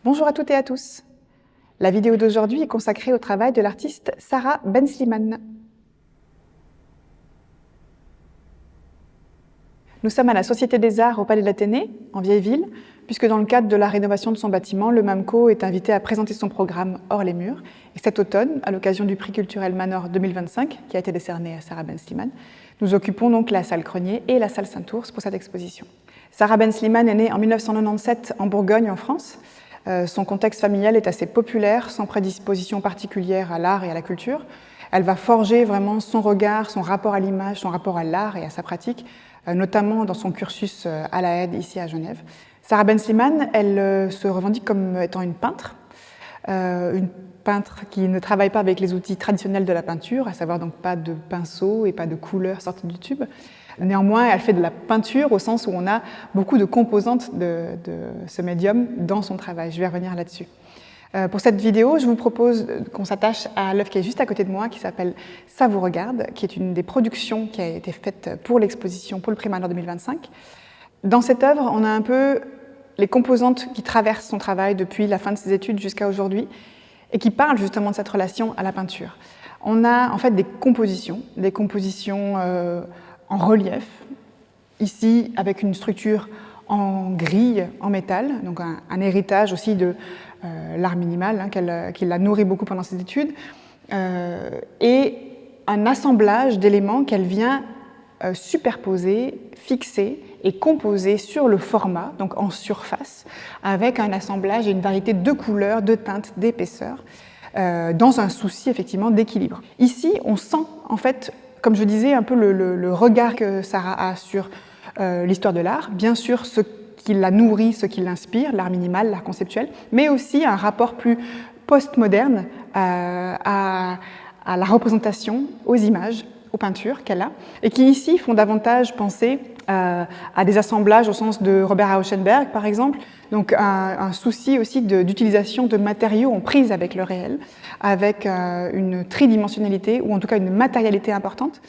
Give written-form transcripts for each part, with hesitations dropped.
Bonjour à toutes et à tous. La vidéo d'aujourd'hui est consacrée au travail de l'artiste Sarah Ben-Slimane. Nous sommes à la Société des Arts au Palais de l'Athénée, en Vieille-Ville, puisque dans le cadre de la rénovation de son bâtiment, le MAMCO est invité à présenter son programme Hors les murs. Et cet automne, à l'occasion du prix culturel Manor 2025, qui a été décerné à Sarah Ben-Slimane, nous occupons donc la salle Crenier et la salle Saint-Ours pour cette exposition. Sarah Ben-Slimane est née en 1997 en Bourgogne, en France. Son contexte familial est assez populaire, sans prédisposition particulière à l'art et à la culture. Elle va forger vraiment son regard, son rapport à l'image, son rapport à l'art et à sa pratique, notamment dans son cursus à la Haide, ici à Genève. Sarah Ben-Slimane, elle se revendique comme étant une peintre qui ne travaille pas avec les outils traditionnels de la peinture, à savoir donc pas de pinceau et pas de couleurs sorties du tube. Néanmoins, elle fait de la peinture au sens où on a beaucoup de composantes de ce médium dans son travail. Je vais revenir là-dessus. Pour cette vidéo, je vous propose qu'on s'attache à l'œuvre qui est juste à côté de moi, qui s'appelle « Ça vous regarde », qui est une des productions qui a été faite pour l'exposition, pour le prix Manor 2025. Dans cette œuvre, on a un peu les composantes qui traversent son travail depuis la fin de ses études jusqu'à aujourd'hui et qui parlent justement de cette relation à la peinture. On a en fait des compositions en relief, ici avec une structure en grille, en métal, donc un héritage aussi de l'art minimal qui l'a nourri beaucoup pendant ses études, et un assemblage d'éléments qu'elle vient superposer, fixer et composer sur le format, donc en surface, avec un assemblage et une variété de couleurs, de teintes, d'épaisseurs, dans un souci effectivement d'équilibre. Ici, on sent en fait, comme je disais, un peu le regard que Sarah a sur l'histoire de l'art, bien sûr ce qui la nourrit, ce qui l'inspire, l'art minimal, l'art conceptuel, mais aussi un rapport plus postmoderne à la représentation, aux images, aux peintures qu'elle a, et qui ici font davantage penser à des assemblages au sens de Robert Rauschenberg, par exemple, donc un souci aussi d'utilisation de matériaux en prise avec le réel, avec une tridimensionnalité, ou en tout cas une matérialité importante.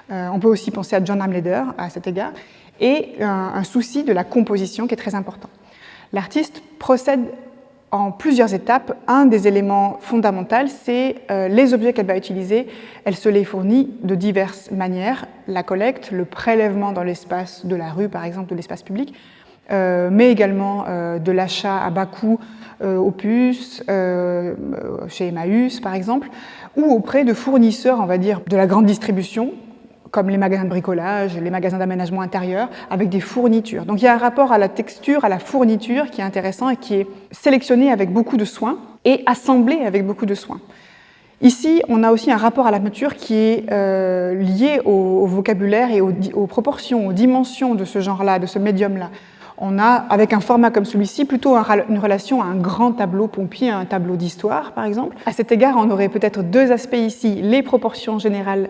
On peut aussi penser à John Hamleder à cet égard, et un souci de la composition qui est très important. L'artiste procède en plusieurs étapes. Un des éléments fondamentaux, c'est les objets qu'elle va utiliser. Elle se les fournit de diverses manières, la collecte, le prélèvement dans l'espace de la rue, par exemple, de l'espace public, mais également de l'achat à bas coût aux puces, chez Emmaüs, par exemple, ou auprès de fournisseurs, on va dire, de la grande distribution, comme les magasins de bricolage, les magasins d'aménagement intérieur, avec des fournitures. Donc il y a un rapport à la texture, à la fourniture qui est intéressant et qui est sélectionné avec beaucoup de soin et assemblé avec beaucoup de soin. Ici, on a aussi un rapport à la peinture qui est lié au vocabulaire et aux proportions, aux dimensions de ce genre-là, de ce médium-là. On a, avec un format comme celui-ci, plutôt une relation à un grand tableau pompier, à un tableau d'histoire, par exemple. À cet égard, on aurait peut-être deux aspects ici, les proportions générales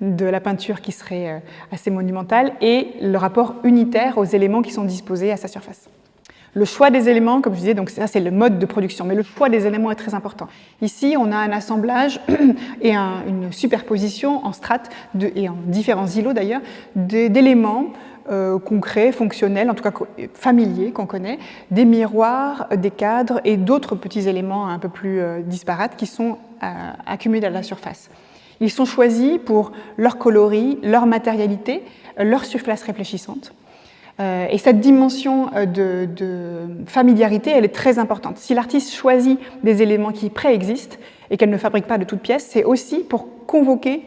de la peinture qui seraient assez monumentales et le rapport unitaire aux éléments qui sont disposés à sa surface. Le choix des éléments, comme je disais, donc ça c'est le mode de production, mais le choix des éléments est très important. Ici, on a un assemblage et une superposition en strates et en différents îlots d'ailleurs d'éléments concrets, fonctionnels, en tout cas familiers qu'on connaît, des miroirs, des cadres et d'autres petits éléments un peu plus disparates qui sont accumulés à la surface. Ils sont choisis pour leur coloris, leur matérialité, leur surface réfléchissante. Et cette dimension de familiarité, elle est très importante. Si l'artiste choisit des éléments qui préexistent et qu'elle ne fabrique pas de toutes pièces, c'est aussi pour convoquer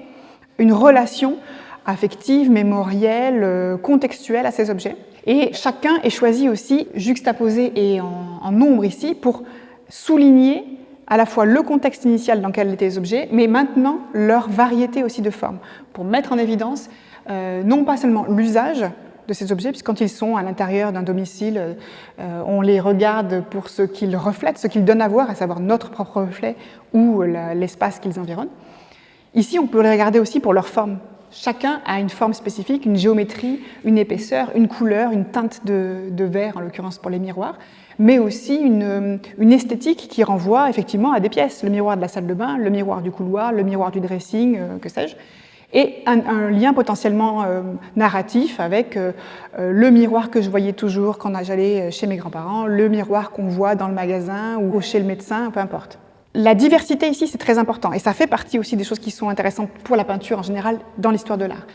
une relation affective, mémorielle, contextuelle à ces objets. Et chacun est choisi aussi, juxtaposé et en nombre ici, pour souligner à la fois le contexte initial dans lequel étaient les objets, mais maintenant leur variété aussi de formes, pour mettre en évidence non pas seulement l'usage de ces objets, puisque quand ils sont à l'intérieur d'un domicile, on les regarde pour ce qu'ils reflètent, ce qu'ils donnent à voir, à savoir notre propre reflet ou l'espace qu'ils environnent. Ici, on peut les regarder aussi pour leur forme. Chacun a une forme spécifique, une géométrie, une épaisseur, une couleur, une teinte de vert, en l'occurrence pour les miroirs, mais aussi une esthétique qui renvoie effectivement à des pièces. Le miroir de la salle de bain, le miroir du couloir, le miroir du dressing, que sais-je. et un lien potentiellement narratif avec le miroir que je voyais toujours quand j'allais chez mes grands-parents, le miroir qu'on voit dans le magasin ou chez le médecin, peu importe. La diversité ici, c'est très important, et ça fait partie aussi des choses qui sont intéressantes pour la peinture en général dans l'histoire de l'art.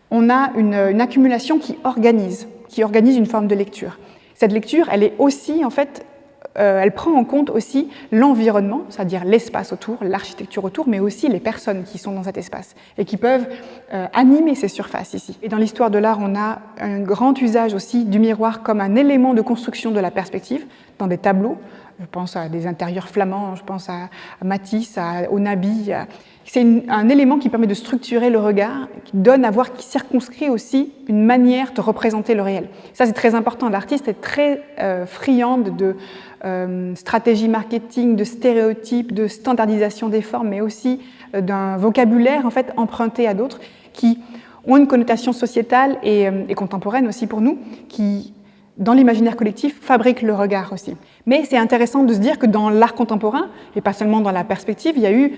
On a une accumulation qui organise une forme de lecture. Cette lecture, elle est aussi, en fait, elle prend en compte aussi l'environnement, c'est-à-dire l'espace autour, l'architecture autour, mais aussi les personnes qui sont dans cet espace et qui peuvent animer ces surfaces ici. Et dans l'histoire de l'art, on a un grand usage aussi du miroir comme un élément de construction de la perspective dans des tableaux. Je pense à des intérieurs flamands, je pense à Matisse, au Nabi. C'est un élément qui permet de structurer le regard, qui donne à voir, qui circonscrit aussi une manière de représenter le réel. Ça, c'est très important. L'artiste est très friande de stratégie marketing, de stéréotypes, de standardisation des formes, mais aussi d'un vocabulaire en fait emprunté à d'autres qui ont une connotation sociétale et contemporaine aussi pour nous, qui dans l'imaginaire collectif, fabrique le regard aussi. Mais c'est intéressant de se dire que dans l'art contemporain, et pas seulement dans la perspective, il y a eu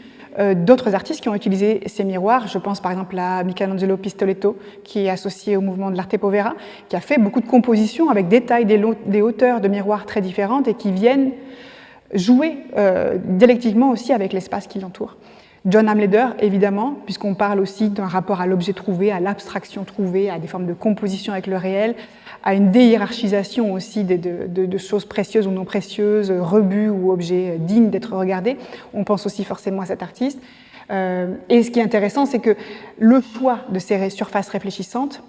d'autres artistes qui ont utilisé ces miroirs. Je pense par exemple à Michelangelo Pistoletto, qui est associé au mouvement de l'arte povera, qui a fait beaucoup de compositions avec des tailles, des hauteurs de miroirs très différentes et qui viennent jouer dialectiquement aussi avec l'espace qui l'entoure. John Hamleder, évidemment, puisqu'on parle aussi d'un rapport à l'objet trouvé, à l'abstraction trouvée, à des formes de composition avec le réel, à une déhiérarchisation aussi de choses précieuses ou non précieuses, rebuts ou objets dignes d'être regardés. On pense aussi forcément à cet artiste. Et ce qui est intéressant, c'est que le choix de ces surfaces réfléchissantes,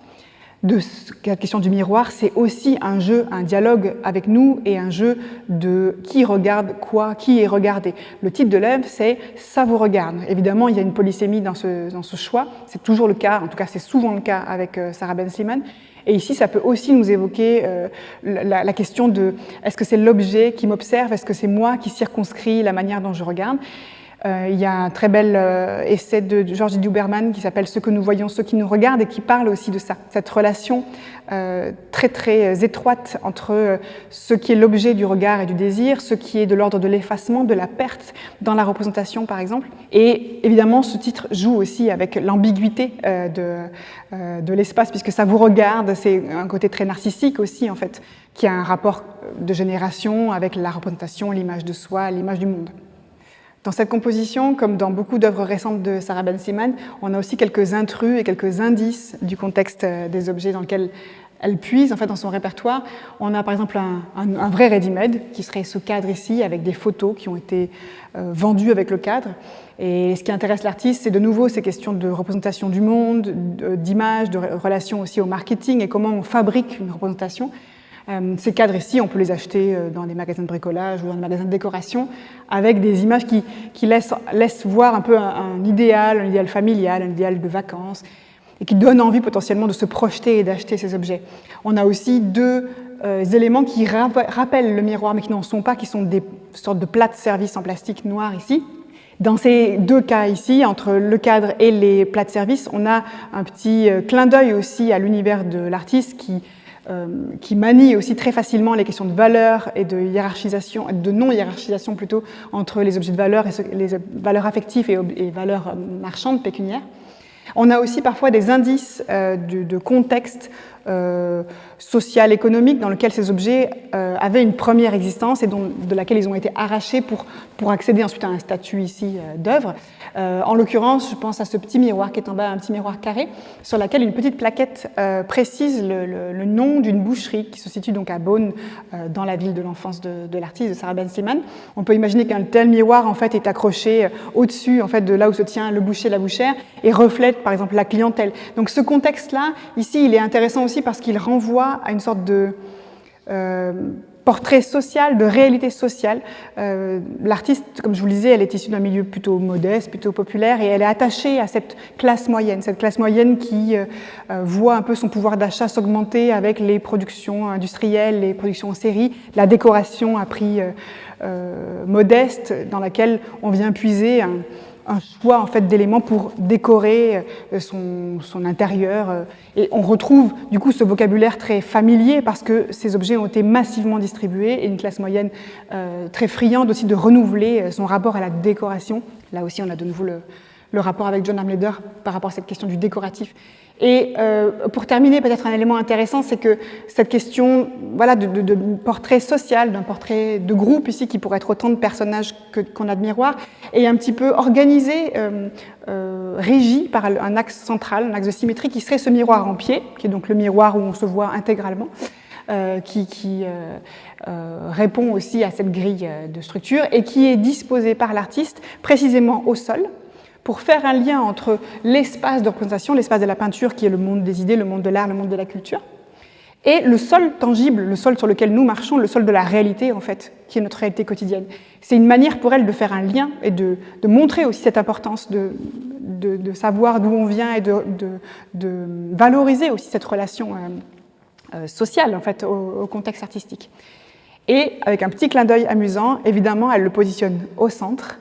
de la question du miroir, c'est aussi un jeu, un dialogue avec nous et un jeu de qui regarde quoi, qui est regardé. Le titre de l'œuvre, c'est « ça vous regarde ». Évidemment, il y a une polysémie dans ce choix, c'est toujours le cas, en tout cas c'est souvent le cas avec Sarah Ben Slimane. Et ici, ça peut aussi nous évoquer la question de est-ce que c'est l'objet qui m'observe, est-ce que c'est moi qui circonscrit la manière dont je regarde. Il y a un très bel essai de Georges Duberman qui s'appelle « Ce que nous voyons, ceux qui nous regardent » et qui parle aussi de ça, cette relation très très étroite entre ce qui est l'objet du regard et du désir, ce qui est de l'ordre de l'effacement, de la perte dans la représentation par exemple. Et évidemment, ce titre joue aussi avec l'ambiguïté de l'espace puisque ça vous regarde, c'est un côté très narcissique aussi en fait, qui a un rapport de génération avec la représentation, l'image de soi, l'image du monde. Dans cette composition, comme dans beaucoup d'œuvres récentes de Sarah Ben Slimane, on a aussi quelques intrus et quelques indices du contexte des objets dans lesquels elle puise en fait, dans son répertoire. On a par exemple un vrai ready-made qui serait ce cadre ici avec des photos qui ont été vendues avec le cadre. Et ce qui intéresse l'artiste, c'est de nouveau ces questions de représentation du monde, d'image, de relation aussi au marketing et comment on fabrique une représentation. Ces cadres ici, on peut les acheter dans les magasins de bricolage ou dans les magasins de décoration avec des images qui laissent voir un peu un idéal familial, un idéal de vacances et qui donnent envie potentiellement de se projeter et d'acheter ces objets. On a aussi deux éléments qui rappellent le miroir mais qui n'en sont pas, qui sont des sortes de plats de service en plastique noir ici. Dans ces deux cas ici, entre le cadre et les plats de service, on a un petit clin d'œil aussi à l'univers de l'artiste qui manie aussi très facilement les questions de valeur et de hiérarchisation, de non-hiérarchisation plutôt, entre les objets de valeur et les valeurs affectives et valeurs marchandes, pécuniaires. On a aussi parfois des indices de contexte social, économique, dans lequel ces objets avaient une première existence et de laquelle ils ont été arrachés pour accéder ensuite à un statut ici d'œuvre. En l'occurrence, je pense à ce petit miroir qui est en bas, un petit miroir carré, sur lequel une petite plaquette précise le nom d'une boucherie qui se situe donc à Beaune, dans la ville de l'enfance de l'artiste, de Sarah Ben Slimane. On peut imaginer qu'un tel miroir en fait, est accroché au-dessus en fait, de là où se tient le boucher, la bouchère, et reflète par exemple la clientèle. Donc ce contexte-là, ici, il est intéressant aussi parce qu'il renvoie à une sorte de portrait social, de réalité sociale. L'artiste, comme je vous le disais, elle est issue d'un milieu plutôt modeste, plutôt populaire, et elle est attachée à cette classe moyenne qui voit un peu son pouvoir d'achat s'augmenter avec les productions industrielles, les productions en série, la décoration à prix modeste, dans laquelle on vient puiser un choix en fait, d'éléments pour décorer son intérieur. Et on retrouve du coup ce vocabulaire très familier parce que ces objets ont été massivement distribués et une classe moyenne très friande aussi de renouveler son rapport à la décoration. Là aussi, on a de nouveau le rapport avec John Armleder par rapport à cette question du décoratif. Et pour terminer, peut-être un élément intéressant, c'est que cette question voilà, de portrait social, d'un portrait de groupe ici, qui pourrait être autant de personnages qu'on a de miroirs, est un petit peu organisé, régi par un axe central, un axe de symétrie qui serait ce miroir en pied, qui est donc le miroir où on se voit intégralement, qui répond aussi à cette grille de structure et qui est disposé par l'artiste précisément au sol, pour faire un lien entre l'espace de représentation, l'espace de la peinture, qui est le monde des idées, le monde de l'art, le monde de la culture, et le sol tangible, le sol sur lequel nous marchons, le sol de la réalité, en fait, qui est notre réalité quotidienne. C'est une manière pour elle de faire un lien et de montrer aussi cette importance de savoir d'où on vient et de valoriser aussi cette relation sociale, en fait, au contexte artistique. Et avec un petit clin d'œil amusant, évidemment, elle le positionne au centre,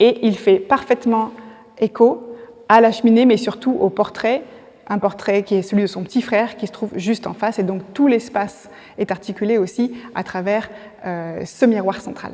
et il fait parfaitement écho à la cheminée, mais surtout au portrait, un portrait qui est celui de son petit frère, qui se trouve juste en face, et donc tout l'espace est articulé aussi à travers ce miroir central.